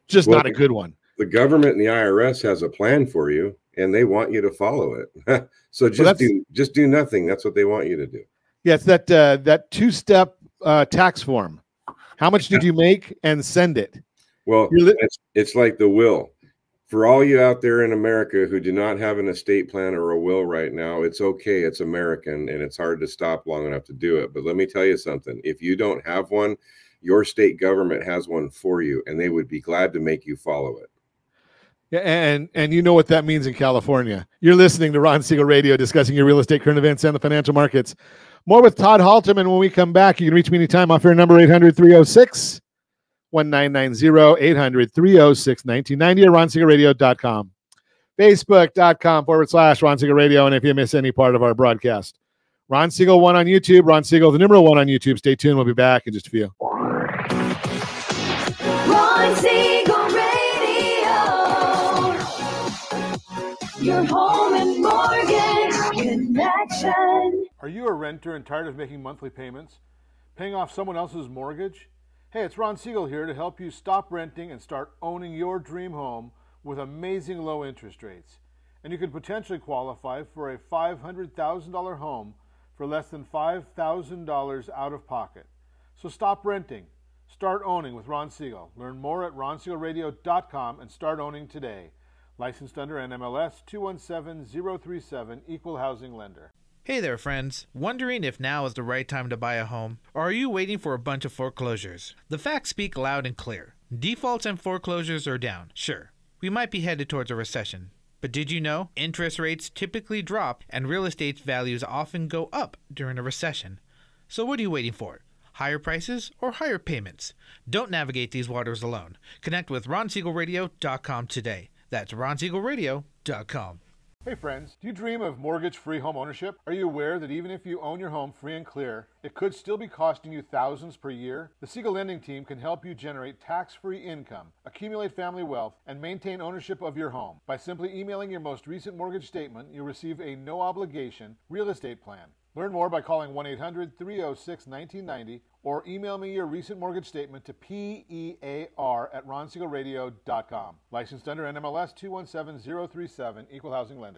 Speaker 2: just not a good one.
Speaker 4: The government and the IRS has a plan for you, and they want you to follow it. So just do nothing. That's what they want you to do.
Speaker 2: Yeah, it's that two-step tax form. How much did you make, and send it?
Speaker 4: Well, it's like the will. For all you out there in America who do not have an estate plan or a will right now, it's okay. It's American, and it's hard to stop long enough to do it. But let me tell you something. If you don't have one, your state government has one for you, and they would be glad to make you follow it.
Speaker 2: Yeah, and you know what that means in California. You're listening to Ron Siegel Radio, discussing your real estate, current events, and the financial markets. More with Todd Halterman when we come back. You can reach me anytime off your number, 800-306-1990, 800-306-1990, or RonSiegelRadio.com. Facebook.com/Ron Siegel Radio. And if you miss any part of our broadcast, Ron Siegel 1 on YouTube, Ron Siegel, the number 1 on YouTube. Stay tuned. We'll be back in just a few.
Speaker 6: Ron Siegel Radio, your home and mortgage connection.
Speaker 2: Are you a renter and tired of making monthly payments, paying off someone else's mortgage? Hey, it's Ron Siegel here to help you stop renting and start owning your dream home with amazing low interest rates. And you could potentially qualify for a $500,000 home for less than $5,000 out of pocket. So stop renting. Start owning with Ron Siegel. Learn more at RonSiegelRadio.com and start owning today. Licensed under NMLS 217037, Equal Housing Lender.
Speaker 11: Hey there, friends. Wondering if now is the right time to buy a home? Or are you waiting for a bunch of foreclosures? The facts speak loud and clear. Defaults and foreclosures are down. Sure, we might be headed towards a recession. But did you know interest rates typically drop and real estate values often go up during a recession? So what are you waiting for? Higher prices or higher payments? Don't navigate these waters alone. Connect with RonSiegelRadio.com today. That's RonSiegelRadio.com.
Speaker 2: Hey friends, do you dream of mortgage-free home ownership? Are you aware that even if you own your home free and clear, it could still be costing you thousands per year? The Siegel Lending Team can help you generate tax-free income, accumulate family wealth, and maintain ownership of your home. By simply emailing your most recent mortgage statement, you'll receive a no-obligation real estate plan. Learn more by calling 1-800-306-1990 or email me your recent mortgage statement to PEAR@RonSiegelRadio.com. Licensed under NMLS 217037, Equal Housing Lender.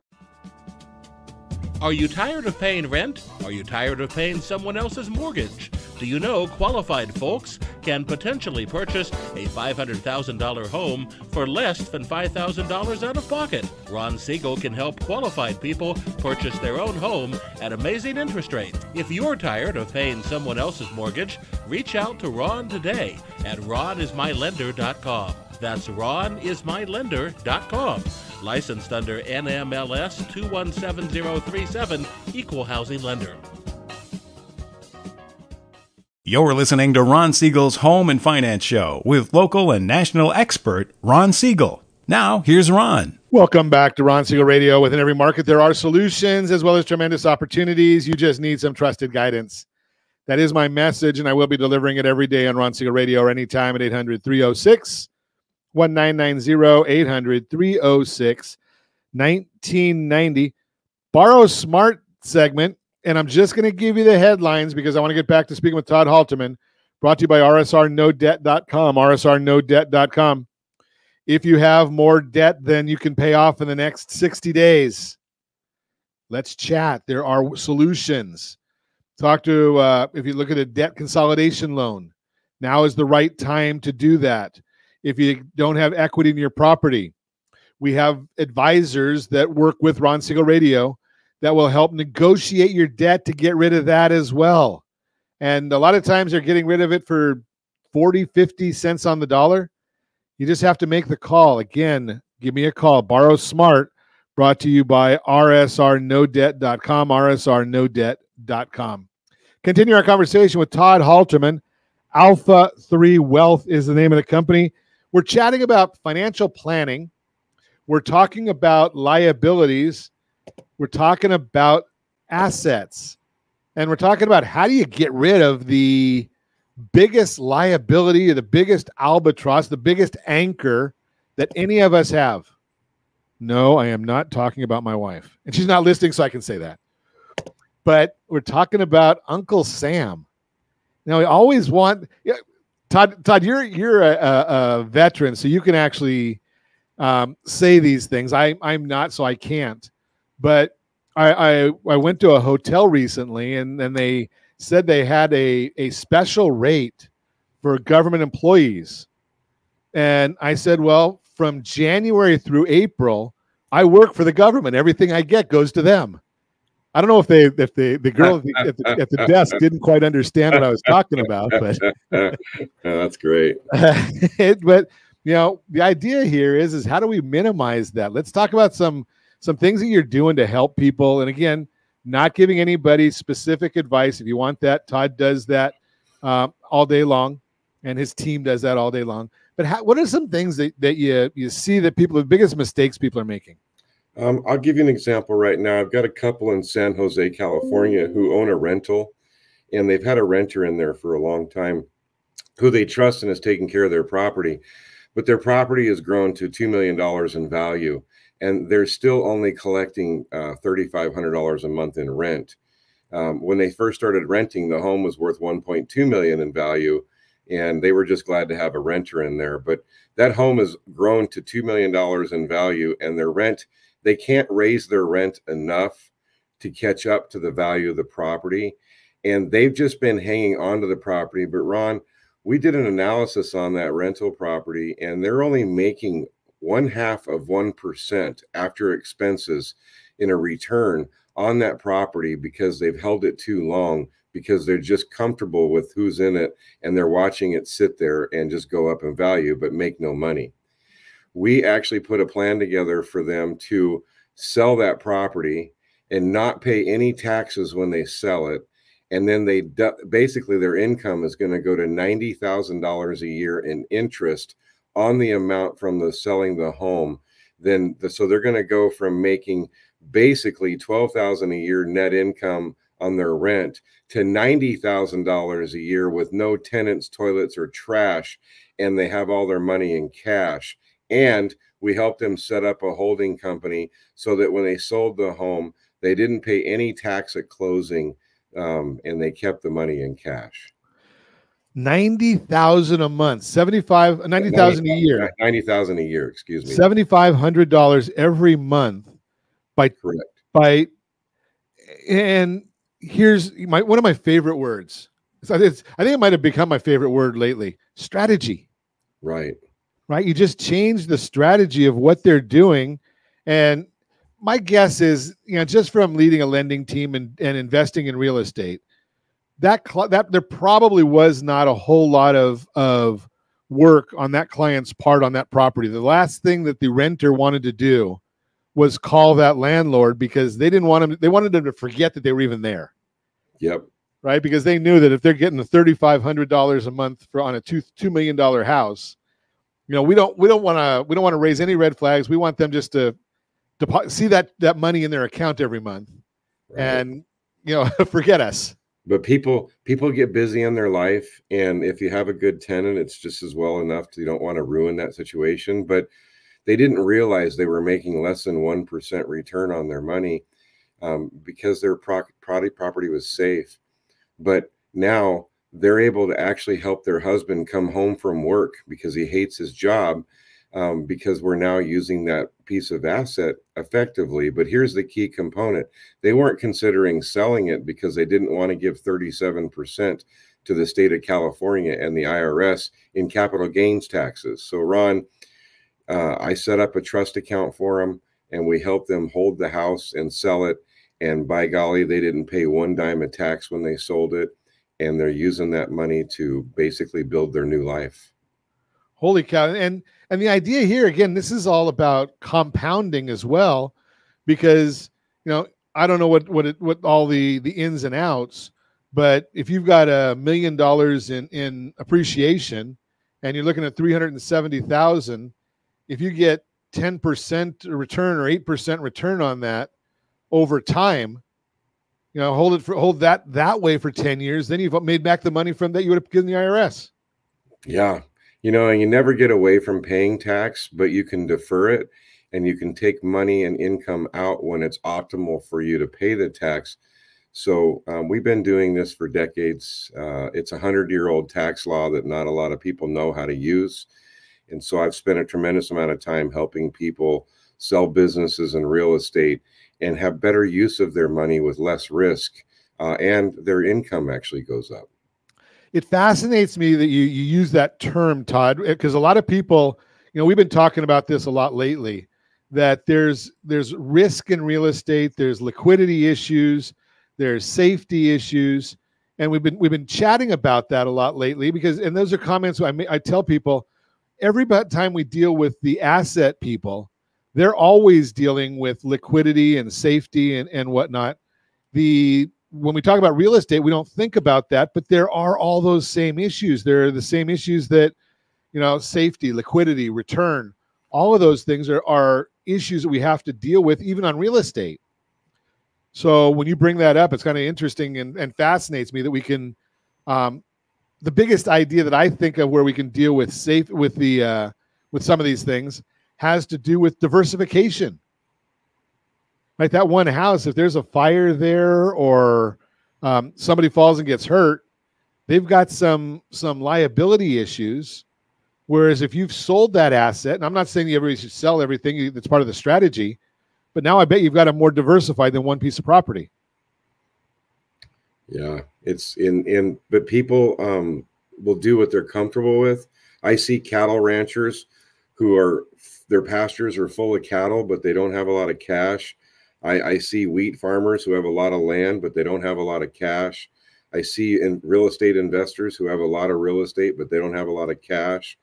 Speaker 7: Are you tired of paying rent? Are you tired of paying someone else's mortgage? Do you know qualified folks can potentially purchase a $500,000 home for less than $5,000 out of pocket? Ron Siegel can help qualified people purchase their own home at amazing interest rates. If you're tired of paying someone else's mortgage, reach out to Ron today at ronismylender.com. That's ronismylender.com. Licensed under NMLS 217037, Equal Housing Lender.
Speaker 12: You're listening to Ron Siegel's Home and Finance Show with local and national expert Ron Siegel. Now, here's Ron.
Speaker 2: Welcome back to Ron Siegel Radio. Within every market, there are solutions as well as tremendous opportunities. You just need some trusted guidance. That is my message, and I will be delivering it every day on Ron Siegel Radio or anytime at 800-306-1990, 800-306-1990. Borrow Smart segment. And I'm just going to give you the headlines because I want to get back to speaking with Todd Halterman, brought to you by rsrnodebt.com, rsrnodebt.com. If you have more debt than you can pay off in the next 60 days, let's chat. There are solutions. Talk to, if you look at a debt consolidation loan, now is the right time to do that. If you don't have equity in your property, we have advisors that work with Ron Siegel Radio that will help negotiate your debt to get rid of that as well. And a lot of times they're getting rid of it for 40, 50 cents on the dollar. You just have to make the call. Again, give me a call. Borrow Smart, brought to you by rsrnodebt.com, rsrnodebt.com. Continue our conversation with Todd Halterman. Alpha 3 Wealth is the name of the company. We're chatting about financial planning. We're talking about liabilities. We're talking about assets, and we're talking about how do you get rid of the biggest liability or the biggest albatross, the biggest anchor that any of us have. No, I am not talking about my wife, and she's not listening, so I can say that. But we're talking about Uncle Sam. Now, we always want Todd. You're a veteran, so you can actually say these things. I'm not, so I can't. But I went to a hotel recently, and they said they had a special rate for government employees. And I said, well, from January through April, I work for the government. Everything I get goes to them. I don't know if the girl at the desk didn't quite understand what I was talking about, but
Speaker 4: that's great.
Speaker 2: But you know, the idea here is how do we minimize that? Let's talk about some things that you're doing to help people. And again, not giving anybody specific advice. If you want that, Todd does that all day long, and his team does that all day long. But what are some things that you see that the biggest mistakes people are making?
Speaker 4: I'll give you an example right now. I've got a couple in San Jose, California, who own a rental, and they've had a renter in there for a long time who they trust and is taking care of their property. But their property has grown to $2 million in value, and they're still only collecting $3,500 a month in rent. When they first started renting, the home was worth $1.2 million in value, and they were just glad to have a renter in there. But that home has grown to $2 million in value, and their rent, they can't raise their rent enough to catch up to the value of the property. And they've just been hanging on to the property. But Ron, we did an analysis on that rental property, and they're only making 0.5% after expenses in a return on that property because they've held it too long, because they're just comfortable with who's in it, and they're watching it sit there and just go up in value but make no money. We actually put a plan together for them to sell that property and not pay any taxes when they sell it. And then basically their income is going to go to $90,000 a year in interest on the amount from the selling the home. then so they're going to go from making basically $12,000 a year net income on their rent to $90,000 a year with no tenants, toilets, or trash, and they have all their money in cash. And we helped them set up a holding company so that when they sold the home, they didn't pay any tax at closing, and they kept the money in cash.
Speaker 2: 90,000 a month, 90,000 a year.
Speaker 4: 90,000 a year, excuse me.
Speaker 2: $7,500 every month and here's one of my favorite words. I think it might have become my favorite word lately. Strategy.
Speaker 4: Right.
Speaker 2: You just change the strategy of what they're doing. And my guess is, just from leading a lending team and investing in real estate, that there probably was not a whole lot of work on that client's part on that property. The last thing that the renter wanted to do was call that landlord because they didn't want him. They wanted them to forget that they were even there.
Speaker 4: Yep.
Speaker 2: Right, because they knew that if they're getting $3,500 a month on a $2 million house, we don't want to raise any red flags. We want them just to see that money in their account every month, right. And forget us.
Speaker 4: But people get busy in their life, and if you have a good tenant, it's just as well enough. You don't want to ruin that situation. But they didn't realize they were making less than 1% return on their money because their property was safe. But now they're able to actually help their husband come home from work because he hates his job, because we're now using that piece of asset effectively. But here's the key component. They weren't considering selling it because they didn't want to give 37% to the state of California and the IRS in capital gains taxes. So Ron, I set up a trust account for them, and we helped them hold the house and sell it. And by golly, they didn't pay one dime of tax when they sold it. And they're using that money to basically build their new life.
Speaker 2: Holy cow. And the idea here, again, this is all about compounding as well, because, I don't know what all the ins and outs, but if you've got $1 million in appreciation and you're looking at 370,000, if you get 10% return or 8% return on that over time, hold that way for 10 years, then you've made back the money from that you would have given the IRS.
Speaker 4: Yeah. And you never get away from paying tax, but you can defer it, and you can take money and income out when it's optimal for you to pay the tax. So we've been doing this for decades. It's a 100-year-old tax law that not a lot of people know how to use. And so I've spent a tremendous amount of time helping people sell businesses and real estate and have better use of their money with less risk, and their income actually goes up.
Speaker 2: It fascinates me that you use that term, Todd, because a lot of people, we've been talking about this a lot lately, that there's risk in real estate, there's liquidity issues, there's safety issues, and we've been chatting about that a lot lately and those are comments I tell people every time we deal with the asset people. They're always dealing with liquidity and safety and whatnot. When we talk about real estate, we don't think about that, but there are all those same issues. There are the same issues that, safety, liquidity, return, all of those things are issues that we have to deal with even on real estate. So when you bring that up, it's kind of interesting and fascinates me that we can, the biggest idea that I think of where we can deal with with some of these things has to do with diversification. Right, that one house, if there's a fire there or somebody falls and gets hurt, they've got some liability issues. Whereas if you've sold that asset, and I'm not saying everybody should sell everything, that's part of the strategy, but now I bet you've got it more diversified than one piece of property.
Speaker 4: Yeah, it's but people will do what they're comfortable with. I see cattle ranchers who their pastures are full of cattle, but they don't have a lot of cash. I see wheat farmers who have a lot of land, but they don't have a lot of cash. I see real estate investors who have a lot of real estate, but they don't have a lot of cash.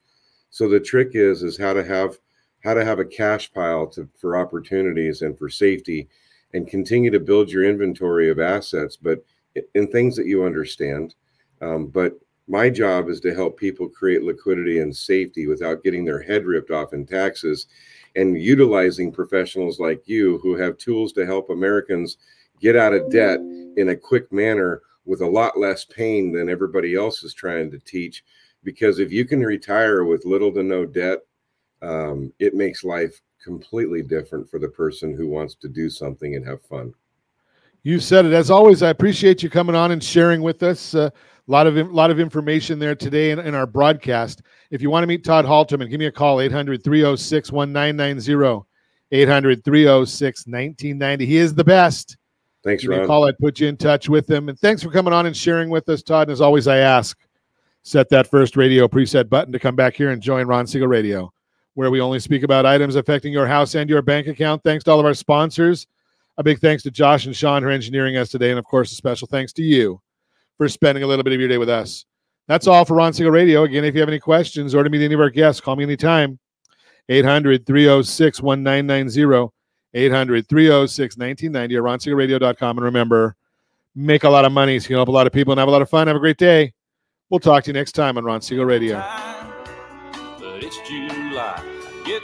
Speaker 4: So the trick is how to have a cash pile for opportunities and for safety, and continue to build your inventory of assets, but in things that you understand. But My job is to help people create liquidity and safety without getting their head ripped off in taxes, and utilizing professionals like you who have tools to help Americans get out of debt in a quick manner with a lot less pain than everybody else is trying to teach. Because if you can retire with little to no debt, it makes life completely different for the person who wants to do something and have fun.
Speaker 2: You said it. As always, I appreciate you coming on and sharing with us. A lot of information there today in our broadcast. If you want to meet Todd Halterman, give me a call, 800-306-1990, 800-306-1990. He is the best.
Speaker 4: Thanks,
Speaker 2: give me
Speaker 4: Ron.
Speaker 2: a call. I'd put you in touch with him. And thanks for coming on and sharing with us, Todd. And as always, I ask, set that first radio preset button to come back here and join Ron Siegel Radio, where we only speak about items affecting your house and your bank account. Thanks to all of our sponsors. A big thanks to Josh and Sean for engineering us today. And, of course, a special thanks to you for spending a little bit of your day with us. That's all for Ron Siegel Radio. Again, if you have any questions or to meet any of our guests, call me anytime. 800-306-1990, 800-306-1990, or ronsiegelradio.com. And remember, make a lot of money so you can help a lot of people and have a lot of fun. Have a great day. We'll talk to you next time on Ron Siegel Radio.
Speaker 13: But it's July.